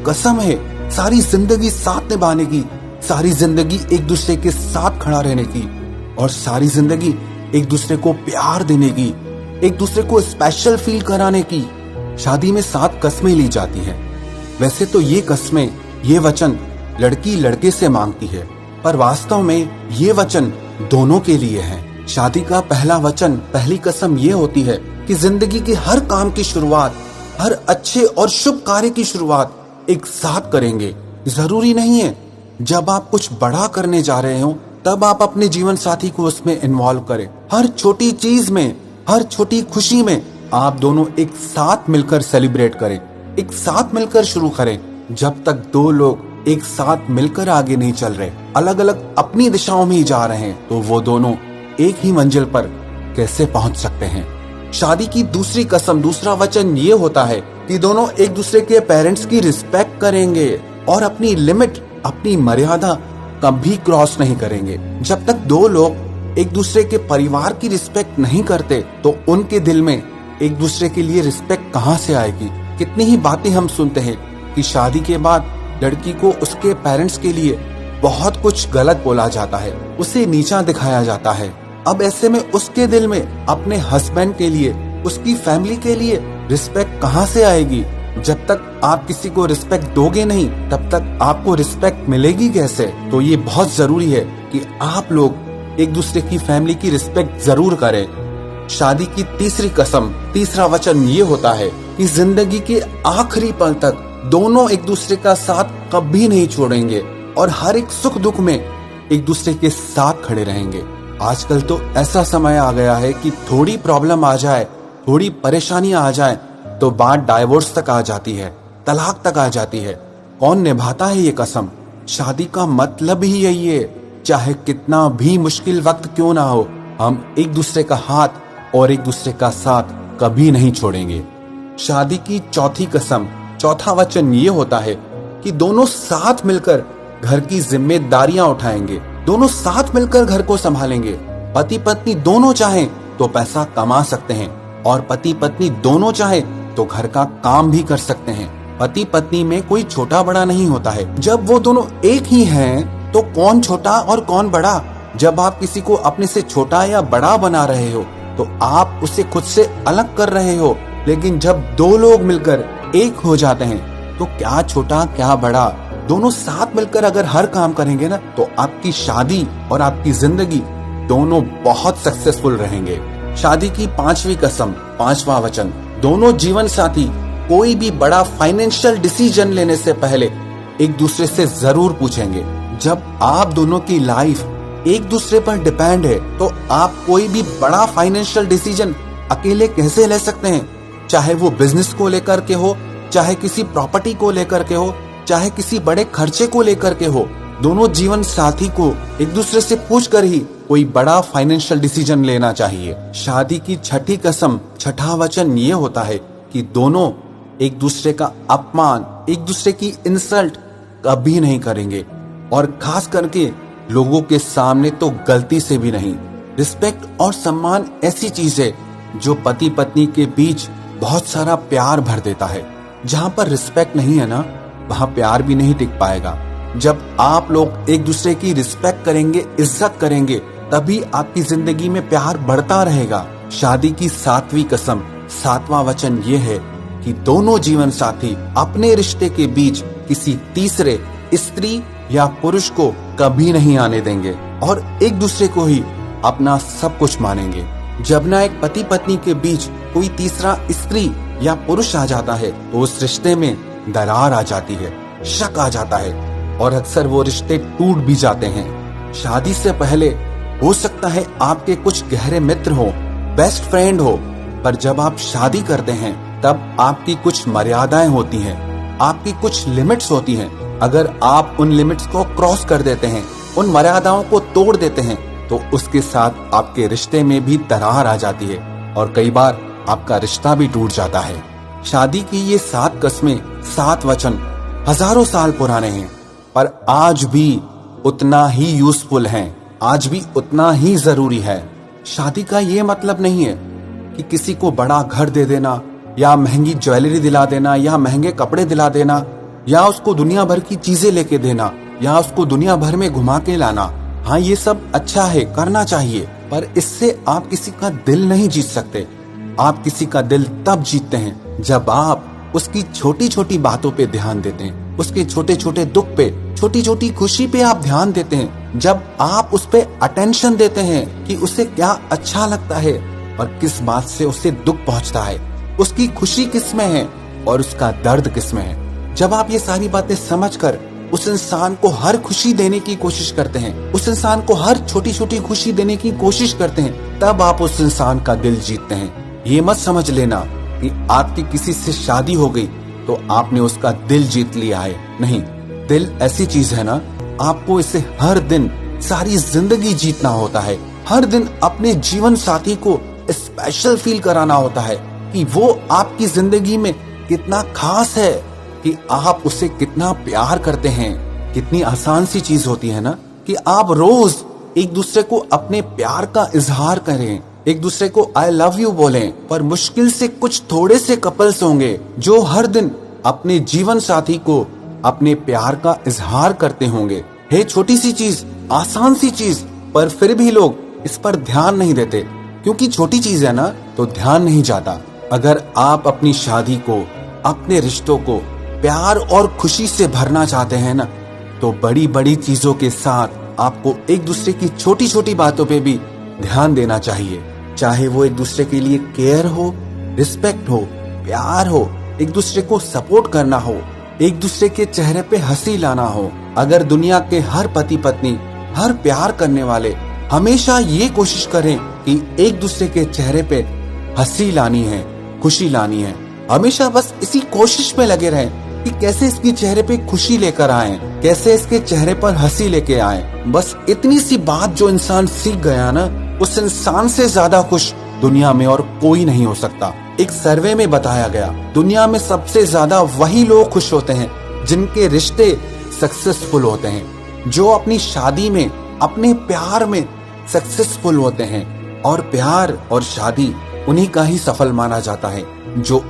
कसम है सारी जिंदगी साथ निभाने की, सारी जिंदगी एक दूसरे के साथ खड़ा रहने की, और सारी जिंदगी एक दूसरे को प्यार देने की, एक दूसरे को स्पेशल फील कराने की। शादी में 7 कस्में ली जाती हैं। वैसे तो ये कस्में, ये वचन लड़की लड़के से मांगती है, पर वास्तव में ये वचन दोनों के लिए है। शादी का पहला वचन, पहली कसम ये होती है कि जिंदगी के हर काम की शुरुआत, हर अच्छे और शुभ कार्य की शुरुआत एक साथ करेंगे। जरूरी नहीं है जब आप कुछ बड़ा करने जा रहे हो तब आप अपने जीवन साथी को उसमें इन्वॉल्व करें। हर छोटी चीज में, हर छोटी खुशी में आप दोनों एक साथ मिलकर सेलिब्रेट करें, एक साथ मिलकर शुरू करें। जब तक 2 लोग एक साथ मिलकर आगे नहीं चल रहे, अलग अलग अपनी दिशाओं में ही जा रहे हैं, तो वो दोनों एक ही मंजिल पर कैसे पहुंच सकते हैं। शादी की दूसरी कसम, दूसरा वचन ये होता है कि दोनों एक दूसरे के पेरेंट्स की रिस्पेक्ट करेंगे और अपनी लिमिट, अपनी मर्यादा कभी क्रॉस नहीं करेंगे। जब तक 2 लोग एक दूसरे के परिवार की रिस्पेक्ट नहीं करते तो उनके दिल में एक दूसरे के लिए रिस्पेक्ट कहां से आएगी। कितनी ही बातें हम सुनते हैं कि शादी के बाद लड़की को उसके पेरेंट्स के लिए बहुत कुछ गलत बोला जाता है, उसे नीचा दिखाया जाता है। अब ऐसे में उसके दिल में अपने हस्बैंड के लिए, उसकी फैमिली के लिए रिस्पेक्ट कहां से आएगी। जब तक आप किसी को रिस्पेक्ट दोगे नहीं तब तक आपको रिस्पेक्ट मिलेगी कैसे। तो ये बहुत जरूरी है कि आप लोग एक दूसरे की फैमिली की रिस्पेक्ट जरूर करें। शादी की तीसरी कसम, तीसरा वचन ये होता है कि जिंदगी के आखिरी पल तक दोनों एक दूसरे का साथ कभी नहीं छोड़ेंगे और हर एक सुख दुख में एक दूसरे के साथ खड़े रहेंगे। आजकल तो ऐसा समय आ गया है कि थोड़ी प्रॉब्लम आ जाए, थोड़ी परेशानी आ जाए तो बात डाइवोर्स तक आ जाती है, तलाक तक आ जाती है। कौन निभाता है ये कसम। शादी का मतलब ही यही है, चाहे कितना भी मुश्किल वक्त क्यों ना हो, हम एक दूसरे का हाथ और एक दूसरे का साथ कभी नहीं छोड़ेंगे। शादी की चौथी कसम, चौथा वचन ये होता है कि दोनों साथ मिलकर घर की जिम्मेदारियां उठाएंगे, दोनों साथ मिलकर घर को संभालेंगे। पति पत्नी दोनों चाहें तो पैसा कमा सकते हैं और पति पत्नी दोनों चाहें तो घर का काम भी कर सकते हैं। पति पत्नी में कोई छोटा बड़ा नहीं होता है। जब वो दोनों एक ही हैं तो कौन छोटा और कौन बड़ा। जब आप किसी को अपने से छोटा या बड़ा बना रहे हो तो आप उसे खुद से अलग कर रहे हो, लेकिन जब 2 लोग मिलकर एक हो जाते हैं तो क्या छोटा क्या बड़ा, दोनों साथ मिलकर अगर हर काम करेंगे ना तो आपकी शादी और आपकी जिंदगी दोनों बहुत सक्सेसफुल रहेंगे। शादी की 5वीं कसम, 5वां वचन, दोनों जीवन साथी कोई भी बड़ा फाइनेंशियल डिसीजन लेने से पहले एक दूसरे से जरूर पूछेंगे। जब आप दोनों की लाइफ एक दूसरे पर डिपेंड है तो आप कोई भी बड़ा फाइनेंशियल डिसीजन अकेले कैसे ले सकते हैं। चाहे वो बिजनेस को लेकर के हो, चाहे किसी प्रॉपर्टी को लेकर के हो, चाहे किसी बड़े खर्चे को लेकर के हो, दोनों जीवन साथी को एक दूसरे से पूछकर ही कोई बड़ा फाइनेंशियल डिसीजन लेना चाहिए। शादी की 6ठी कसम, 6ठा वचन ये होता है कि दोनों एक दूसरे का अपमान, एक दूसरे की इंसल्ट कभी नहीं करेंगे और खास करके लोगों के सामने तो गलती से भी नहीं। रिस्पेक्ट और सम्मान ऐसी चीज है जो पति पत्नी के बीच बहुत सारा प्यार भर देता है। जहाँ पर रिस्पेक्ट नहीं है ना, वहाँ प्यार भी नहीं टिक पाएगा। जब आप लोग एक दूसरे की रिस्पेक्ट करेंगे, इज्जत करेंगे, तभी आपकी जिंदगी में प्यार बढ़ता रहेगा। शादी की 7वीं कसम, 7वां वचन ये है कि दोनों जीवन साथी अपने रिश्ते के बीच किसी तीसरे स्त्री या पुरुष को कभी नहीं आने देंगे और एक दूसरे को ही अपना सब कुछ मानेंगे। जब ना एक पति पत्नी के बीच कोई तीसरा स्त्री या पुरुष आ जाता है तो उस रिश्ते में दरार आ जाती है, शक आ जाता है और अक्सर वो रिश्ते टूट भी जाते हैं। शादी से पहले हो सकता है आपके कुछ गहरे मित्र हो, बेस्ट फ्रेंड हो, पर जब आप शादी करते हैं तब आपकी कुछ मर्यादाएं होती हैं, आपकी कुछ लिमिट्स होती हैं। अगर आप उन लिमिट्स को क्रॉस कर देते हैं, उन मर्यादाओं को तोड़ देते हैं तो उसके साथ आपके रिश्ते में भी दरार आ जाती है और कई बार आपका रिश्ता भी टूट जाता है। शादी की ये 7 कस्में, 7 वचन हजारों साल पुराने हैं पर आज भी उतना ही यूजफुल हैं, आज भी उतना ही जरूरी है। शादी का ये मतलब नहीं है कि किसी को बड़ा घर दे देना या महंगी ज्वेलरी दिला देना या महंगे कपड़े दिला देना या उसको दुनिया भर की चीजें लेके देना, या उसको दुनिया भर में घुमा के लाना, हाँ ये सब अच्छा है, करना चाहिए, पर इससे आप किसी का दिल नहीं जीत सकते। आप किसी का दिल तब जीतते हैं जब आप उसकी छोटी छोटी बातों पे ध्यान देते हैं, उसके छोटे छोटे दुख पे, छोटी छोटी खुशी पे आप ध्यान देते हैं, जब आप उस पे अटेंशन देते हैं कि उसे क्या अच्छा लगता है और किस बात से उसे दुख पहुंचता है, उसकी खुशी किस में है और उसका दर्द किस में है। जब आप ये सारी बातें समझकर उस इंसान को हर खुशी देने की कोशिश करते हैं, उस इंसान को हर छोटी छोटी खुशी देने की कोशिश करते हैं, तब आप उस इंसान का दिल जीतते हैं। ये मत समझ लेना कि आपकी किसी से शादी हो गई तो आपने उसका दिल जीत लिया है, नहीं। दिल ऐसी चीज है ना, आपको इसे हर दिन सारी जिंदगी जीतना होता है। हर दिन अपने जीवन साथी को स्पेशल फील कराना होता है कि वो आपकी जिंदगी में कितना खास है, कि आप उसे कितना प्यार करते हैं। कितनी आसान सी चीज होती है ना कि आप रोज एक दूसरे को अपने प्यार का इजहार करें, एक दूसरे को आई लव यू बोलें। पर मुश्किल से कुछ थोड़े से कपल्स होंगे जो हर दिन अपने जीवन साथी को अपने प्यार का इजहार करते होंगे। है छोटी सी चीज, आसान सी चीज, पर फिर भी लोग इस पर ध्यान नहीं देते, क्योंकि छोटी चीज है ना तो ध्यान नहीं जाता। अगर आप अपनी शादी को, अपने रिश्तों को प्यार और खुशी से भरना चाहते हैं ना, तो बड़ी बड़ी चीजों के साथ आपको एक दूसरे की छोटी छोटी बातों पे भी ध्यान देना चाहिए। चाहे वो एक दूसरे के लिए केयर हो, रिस्पेक्ट हो, प्यार हो, एक दूसरे को सपोर्ट करना हो, एक दूसरे के चेहरे पे हंसी लाना हो। अगर दुनिया के हर पति पत्नी, हर प्यार करने वाले हमेशा ये कोशिश करें कि एक दूसरे के चेहरे पे हंसी लानी है, खुशी लानी है, हमेशा बस इसी कोशिश में लगे रहें कि कैसे इसके चेहरे पे खुशी लेकर आए, कैसे इसके चेहरे पर हंसी लेके आए, बस इतनी सी बात जो इंसान सीख गया ना, उस इंसान से ज्यादा खुश दुनिया में और कोई नहीं हो सकता। एक सर्वे में बताया गया, दुनिया में सबसे ज्यादा वही लोग खुश होते हैं जिनके रिश्ते सक्सेसफुल होते हैं, जो अपनी शादी में, अपने प्यार में सक्सेसफुल होते हैं। और प्यार और शादी उन्हीं का ही सफल माना जाता है जो